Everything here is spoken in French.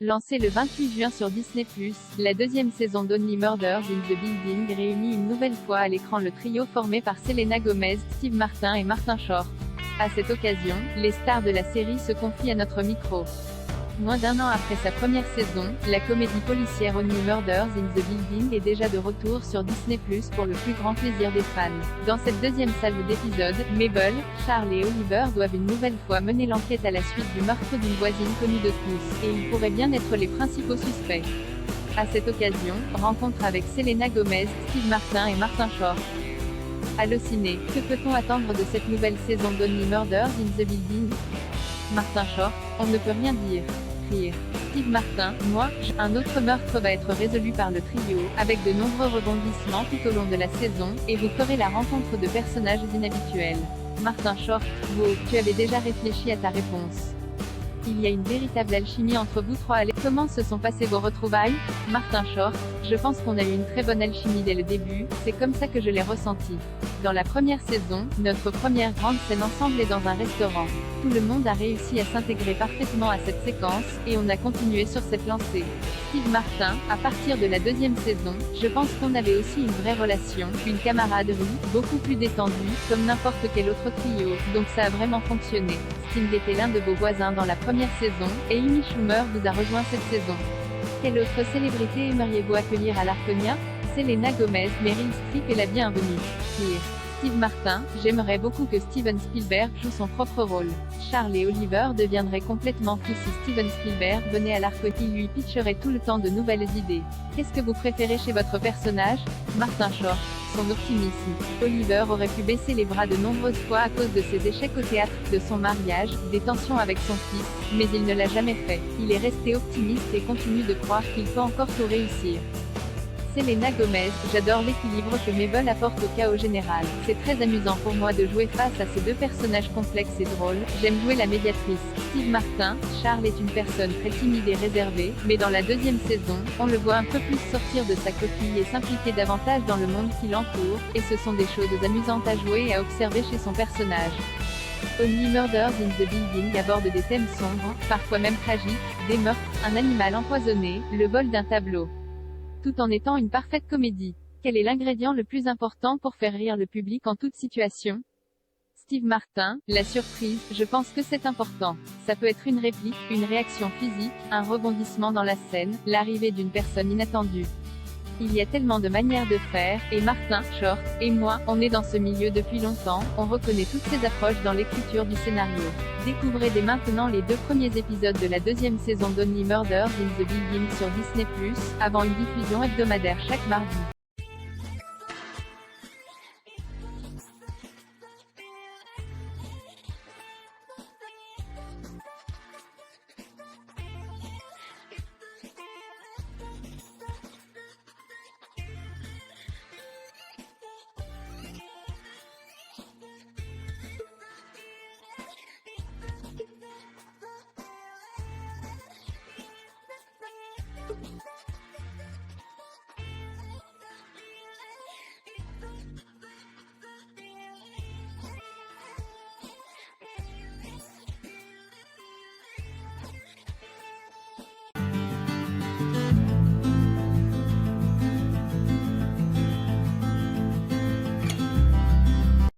Lancée le 28 juin sur Disney+, la deuxième saison d'Only Murders in the Building réunit une nouvelle fois à l'écran le trio formé par Selena Gomez, Steve Martin et Martin Short. À cette occasion, les stars de la série se confient à notre micro. Moins d'un an après sa première saison, la comédie policière Only Murders in the Building est déjà de retour sur Disney+, pour le plus grand plaisir des fans. Dans cette deuxième salve d'épisodes, Mabel, Charles et Oliver doivent une nouvelle fois mener l'enquête à la suite du meurtre d'une voisine connue de tous, et ils pourraient bien être les principaux suspects. À cette occasion, rencontre avec Selena Gomez, Steve Martin et Martin Short. Allociné, que peut-on attendre de cette nouvelle saison d'Only Murders in the Building? Martin Short, on ne peut rien dire. Rire. Steve Martin, moi, un autre meurtre va être résolu par le trio, avec de nombreux rebondissements tout au long de la saison, et vous ferez la rencontre de personnages inhabituels. Martin Short, tu avais déjà réfléchi à ta réponse. Il y a une véritable alchimie entre vous trois. Comment se sont passées vos retrouvailles? Martin Short, je pense qu'on a eu une très bonne alchimie dès le début, c'est comme ça que je l'ai ressenti. Dans la première saison, notre première grande scène ensemble est dans un restaurant. Tout le monde a réussi à s'intégrer parfaitement à cette séquence, et on a continué sur cette lancée. Steve Martin, à partir de la deuxième saison, je pense qu'on avait aussi une vraie relation, une camaraderie, beaucoup plus détendue, comme n'importe quel autre trio, donc ça a vraiment fonctionné. Sting était l'un de vos voisins dans la première saison, et Amy Schumer vous a rejoint cette saison. Quelle autre célébrité aimeriez-vous accueillir à l'Arconia? Selena Gomez, Meryl Streep est la bienvenue. Rire. Steve Martin, j'aimerais beaucoup que Steven Spielberg joue son propre rôle. Charles et Oliver deviendraient complètement fous si Steven Spielberg venait à l'Arconia. Il lui pitcherait tout le temps de nouvelles idées. Qu'est-ce que vous préférez chez votre personnage? Martin Short. Son optimisme. Oliver aurait pu baisser les bras de nombreuses fois à cause de ses échecs au théâtre, de son mariage, des tensions avec son fils, mais il ne l'a jamais fait. Il est resté optimiste et continue de croire qu'il peut encore tout réussir. Selena Gomez, j'adore l'équilibre que Mabel apporte au chaos général. C'est très amusant pour moi de jouer face à ces deux personnages complexes et drôles. J'aime jouer la médiatrice. Steve Martin, Charles est une personne très timide et réservée, mais dans la deuxième saison, on le voit un peu plus sortir de sa coquille et s'impliquer davantage dans le monde qui l'entoure, et ce sont des choses amusantes à jouer et à observer chez son personnage. Only Murders in the Building aborde des thèmes sombres, parfois même tragiques, des meurtres, un animal empoisonné, le vol d'un tableau. Tout en étant une parfaite comédie. Quel est l'ingrédient le plus important pour faire rire le public en toute situation? Steve Martin, la surprise, je pense que c'est important. Ça peut être une réplique, une réaction physique, un rebondissement dans la scène, l'arrivée d'une personne inattendue. Il y a tellement de manières de faire, et Martin, Short, et moi, on est dans ce milieu depuis longtemps, on reconnaît toutes ces approches dans l'écriture du scénario. Découvrez dès maintenant les 2 premiers épisodes de la deuxième saison d'Only Murders in the Building sur Disney+, avant une diffusion hebdomadaire chaque mardi.